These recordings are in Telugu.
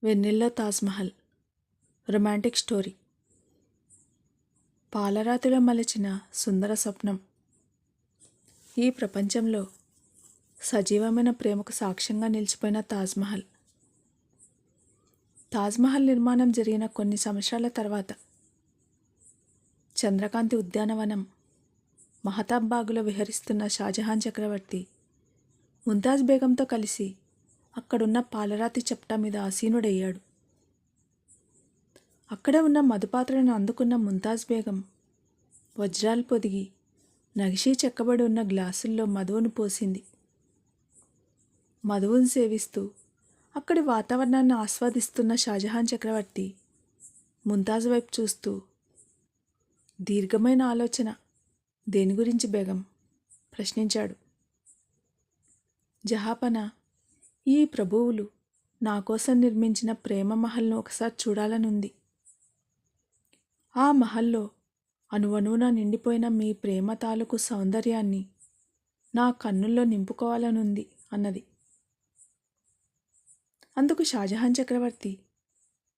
వెన్నెల్లో తాజ్మహల్ రొమాంటిక్ స్టోరీ. పాలరాతిలో మలచిన సుందర స్వప్నం. ఈ ప్రపంచంలో సజీవమైన ప్రేమకు సాక్ష్యంగా నిలిచిపోయిన తాజ్మహల్ నిర్మాణం జరిగిన కొన్ని సంవత్సరాల తర్వాత చంద్రకాంతి ఉద్యానవనం మహతాబ్బాగులో విహరిస్తున్న షాజహాన్ చక్రవర్తి ముంతాజ్ బేగంతో కలిసి అక్కడున్న పాలరాతి చప్టా మీద ఆసీనుడయ్యాడు. అక్కడ ఉన్న మధుపాత్రను అందుకున్న ముంతాజ్ బేగం వజ్రాలు పొదిగి నగిషీ చెక్కబడి ఉన్న గ్లాసుల్లో మధువును పోసింది. మధువును సేవిస్తూ అక్కడి వాతావరణాన్ని ఆస్వాదిస్తున్న షాజహాన్ చక్రవర్తి ముంతాజ్ వైపు చూస్తూ, దీర్ఘమైన ఆలోచన. దేని గురించి బేగం? ప్రశ్నించాడు. జహాపనా, ఈ ప్రభువులు నా కోసం నిర్మించిన ప్రేమ మహల్ను ఒకసారి చూడాలనుంది. ఆ మహల్లో అణువణువున నిండిపోయిన మీ ప్రేమ తాలూకు సౌందర్యాన్ని నా కన్నుల్లో నింపుకోవాలనుంది అన్నది. అందుకు షాజహాన్ చక్రవర్తి,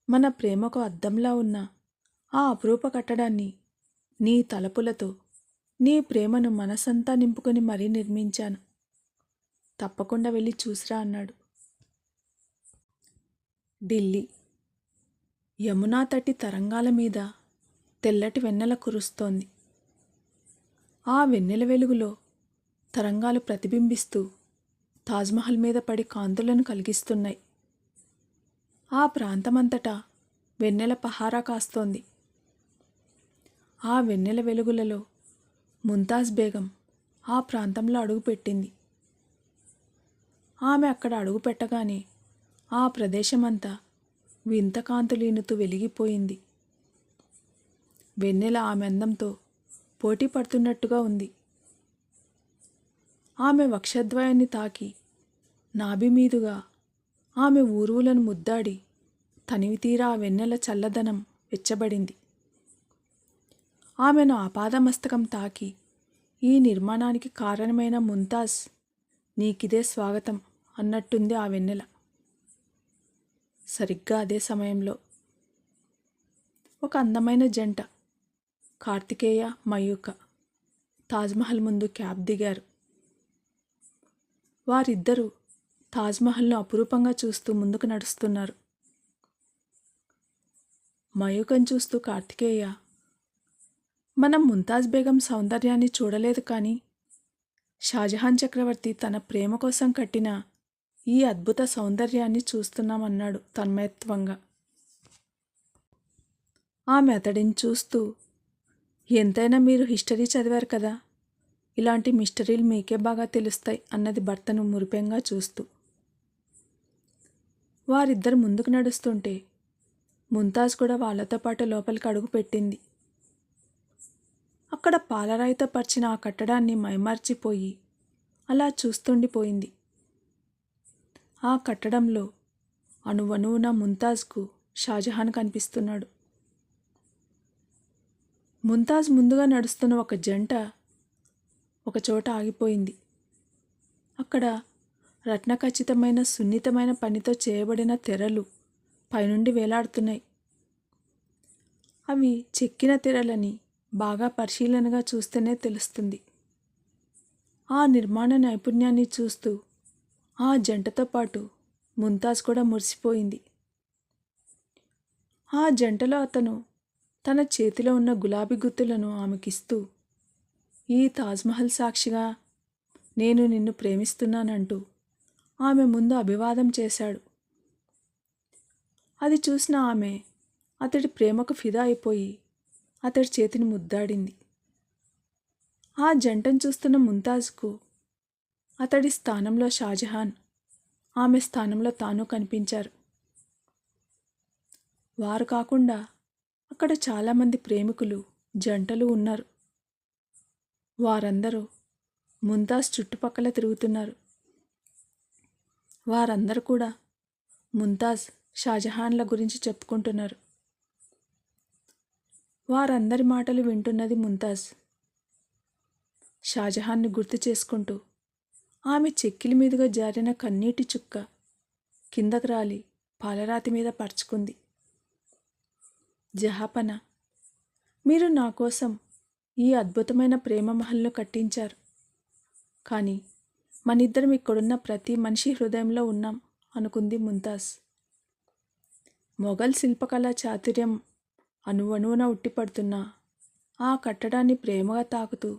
మన ప్రేమకు అద్దంలా ఉన్న ఆ అపురూప కట్టడాన్ని నీ తలపులతో నీ ప్రేమను మనసంతా నింపుకొని మరీ నిర్మించాను. తప్పకుండా వెళ్ళి చూసిరా అన్నాడు. ఢిల్లీ. యమునా తటి తరంగాల మీద తెల్లటి వెన్నెల కురుస్తోంది. ఆ వెన్నెల వెలుగులో తరంగాలు ప్రతిబింబిస్తూ తాజ్మహల్ మీద పడి కాంతులను కలిగిస్తున్నాయి. ఆ ప్రాంతమంతటా వెన్నెల పహారా కాస్తోంది. ఆ వెన్నెల వెలుగులలో ముంతాజ్ బేగం ఆ ప్రాంతంలో అడుగుపెట్టింది. ఆమె అక్కడ అడుగు పెట్టగానే ఆ ప్రదేశమంతా వింత కాంతులీనుతూ వెలిగిపోయింది. వెన్నెల ఆమె అందంతో పోటీ పడుతున్నట్టుగా ఉంది. ఆమె వక్షద్వయాన్ని తాకి నాభి మీదుగా ఆమె ఊరువులను ముద్దాడి తనివితీరా ఆ వెన్నెల చల్లదనం వెచ్చబడింది. ఆమెను ఆపాదమస్తకం తాకి, ఈ నిర్మాణానికి కారణమైన ముంతాజ్, నీకిదే స్వాగతం అన్నట్టుంది ఆ వెన్నెల. సరిగ్గా అదే సమయంలో ఒక అందమైన జంట, కార్తికేయ, మయూక, తాజ్మహల్ ముందు క్యాబ్ దిగారు. వారిద్దరూ తాజ్మహల్ను అపురూపంగా చూస్తూ ముందుకు నడుస్తున్నారు. మయూకను చూస్తూ కార్తికేయ, మనం ముంతాజ్ బేగం సౌందర్యాన్ని చూడలేదు, కానీ షాజహాన్ చక్రవర్తి తన ప్రేమ కోసం కట్టిన ఈ అద్భుత సౌందర్యాన్ని చూస్తున్నామన్నాడు తన్మయత్వంగా. ఆమె అతడిని చూస్తూ, ఎంతైనా మీరు హిస్టరీ చదివారు కదా, ఇలాంటి మిస్టరీలు మీకే బాగా తెలుస్తాయి అన్నది భర్తను మురిపెంగా చూస్తూ. వారిద్దరు ముందుకు నడుస్తుంటే ముంతాజ్ కూడా వాళ్లతో పాటు లోపలికి అడుగు పెట్టింది. అక్కడ పాలరాయితో పరిచిన ఆ కట్టడాన్ని మైమర్చిపోయి అలా చూస్తుండిపోయింది. ఆ కట్టడంలో అణువణువున ముంతాజ్కు షాజహాన్ కనిపిస్తున్నాడు. ముంతాజ్ ముందుగా నడుస్తున్న ఒక జంట ఒకచోట ఆగిపోయింది. అక్కడ రత్నఖచితమైన సున్నితమైన పనితో చేయబడిన తెరలు పైనుండి వేలాడుతున్నాయి. అవి చెక్కిన తెరలని బాగా పరిశీలనగా చూస్తేనే తెలుస్తుంది. ఆ నిర్మాణ నైపుణ్యాన్ని చూస్తూ ఆ జంటతో పాటు ముంతాజ్ కూడా మురిసిపోయింది. ఆ జంటలో అతను తన చేతిలో ఉన్న గులాబీ గుత్తులను ఆమెకిస్తూ, ఈ తాజ్మహల్ సాక్షిగా నేను నిన్ను ప్రేమిస్తున్నానంటూ ఆమె ముందు అభివాదం చేశాడు. అది చూసిన ఆమె అతడి ప్రేమకు ఫిదా అయిపోయి అతడి చేతిని ముద్దాడింది. ఆ జంటను చూస్తున్న ముంతాజ్కు అతడి స్థానంలో షాజహాన్, ఆమె స్థానంలో తాను కనిపించారు. వారు కాకుండా అక్కడ చాలామంది ప్రేమికులు, జంటలు ఉన్నారు. వారందరూ ముంతాజ్ చుట్టుపక్కల తిరుగుతున్నారు. వారందరూ కూడా ముంతాజ్, షాజహాన్ల గురించి చెప్పుకుంటున్నారు. వారందరి మాటలు వింటున్నది ముంతాజ్. షాజహాన్ని గుర్తు చేసుకుంటూ ఆమె చెక్కిలి మీదుగా జారిన కన్నీటి చుక్క కిందకు రాలి పాలరాతి మీద పరుచుకుంది. జహాపన, మీరు నా కోసం ఈ అద్భుతమైన ప్రేమ మహల్ను కట్టించారు. కానీ మనిద్దరం ఇక్కడున్న ప్రతి మనిషి హృదయంలో ఉన్నాం అనుకుంది ముంతాజ్. మొఘల్ శిల్పకళా చాతుర్యం అణువణువున ఉట్టిపడుతున్న ఆ కట్టడాన్ని ప్రేమగా తాకుతూ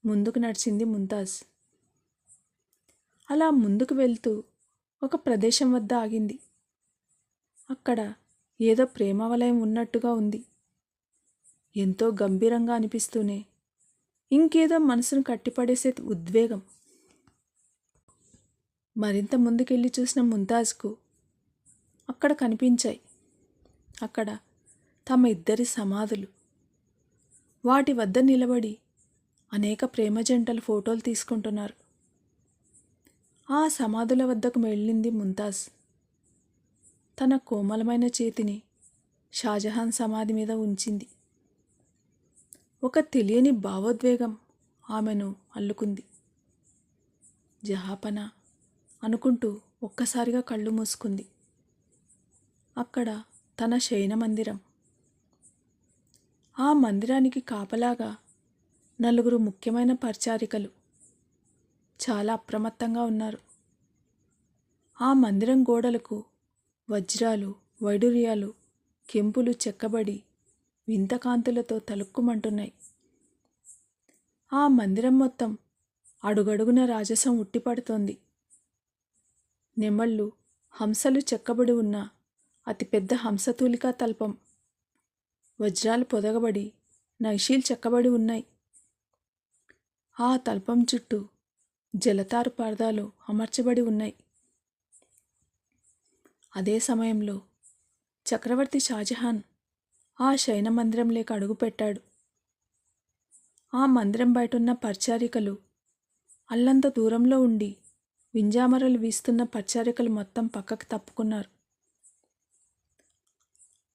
ముందుకు నడిచింది ముంతాజ్. అలా ముందుకు వెళ్తూ ఒక ప్రదేశం వద్ద ఆగింది. అక్కడ ఏదో ప్రేమ వలయం ఉన్నట్టుగా ఉంది. ఎంతో గంభీరంగా అనిపిస్తూనే ఇంకేదో మనసును కట్టిపడేసే ఉద్వేగం. మరింత ముందుకెళ్ళి చూసిన ముంతాజ్కు అక్కడ కనిపించాయి. అక్కడ తమ ఇద్దరి సమాధులు. వాటి వద్ద నిలబడి అనేక ప్రేమ జంటలు ఫోటోలు తీసుకుంటున్నారు. ఆ సమాధుల వద్దకు వెళ్ళింది ముంతాజ్. తన కోమలమైన చేతిని షాజహాన్ సమాధి మీద ఉంచింది. ఒక తెలియని భావోద్వేగం ఆమెను అల్లుకుంది. జహాపన అనుకుంటూ ఒక్కసారిగా కళ్ళు మూసుకుంది. అక్కడ తన శయన మందిరం. ఆ మందిరానికి కాపలాగా 4 ముఖ్యమైన పరిచారికలు చాలా అప్రమత్తంగా ఉన్నారు. ఆ మందిరం గోడలకు వజ్రాలు, వైడూర్యాలు, కెంపులు చెక్కబడి వింత కాంతులతో తలుక్కుమంటున్నాయి. ఆ మందిరం మొత్తం అడుగడుగున రాజసం ఉట్టిపడుతోంది. నెమళ్ళు, హంసలు చెక్కబడి ఉన్న అతిపెద్ద హంసతూలికా తల్పం, వజ్రాలు పొదగబడి నైషీలు చెక్కబడి ఉన్నాయి. ఆ తల్పం చుట్టూ జలతారు పరదాలు అమర్చబడి ఉన్నాయి. అదే సమయంలో చక్రవర్తి షాజహాన్ ఆ శయన మందిరంలోకి అడుగుపెట్టాడు. ఆ మందిరం బయటున్న పరిచారికలు అల్లంత దూరంలో ఉండి వింజామరలు వీస్తున్న పరిచారికలు మొత్తం పక్కకు తప్పుకున్నారు.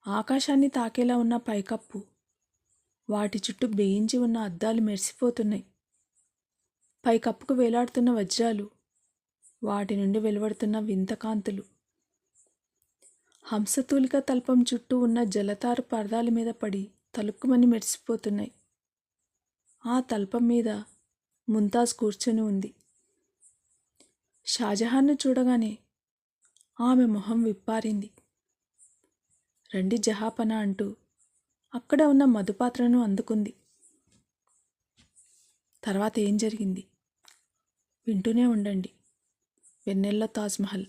ఆకాశాన్ని తాకేలా ఉన్న పైకప్పు, వాటి చుట్టూ బిగించి ఉన్న అద్దాలు మెరిసిపోతున్నాయి. పైకప్పుకు వేలాడుతున్న వజ్రాలు, వాటి నుండి వెలువడుతున్న వింత కాంతులు, హంసతూలిక తల్పం చుట్టూ ఉన్న జలతారు పరదాల మీద పడి తలుక్కుమని మెరిసిపోతున్నాయి. ఆ తల్పం మీద ముంతాజ్ కూర్చుని ఉంది. షాజహాన్ను చూడగానే ఆమె మొహం విప్పారింది. రండి జహాపన అంటూ అక్కడ ఉన్న మధుపాత్రను అందుకుంది. తర్వాత ఏం జరిగింది వింటూనే ఉండండి. వెన్నెల్లో తాజ్మహల్.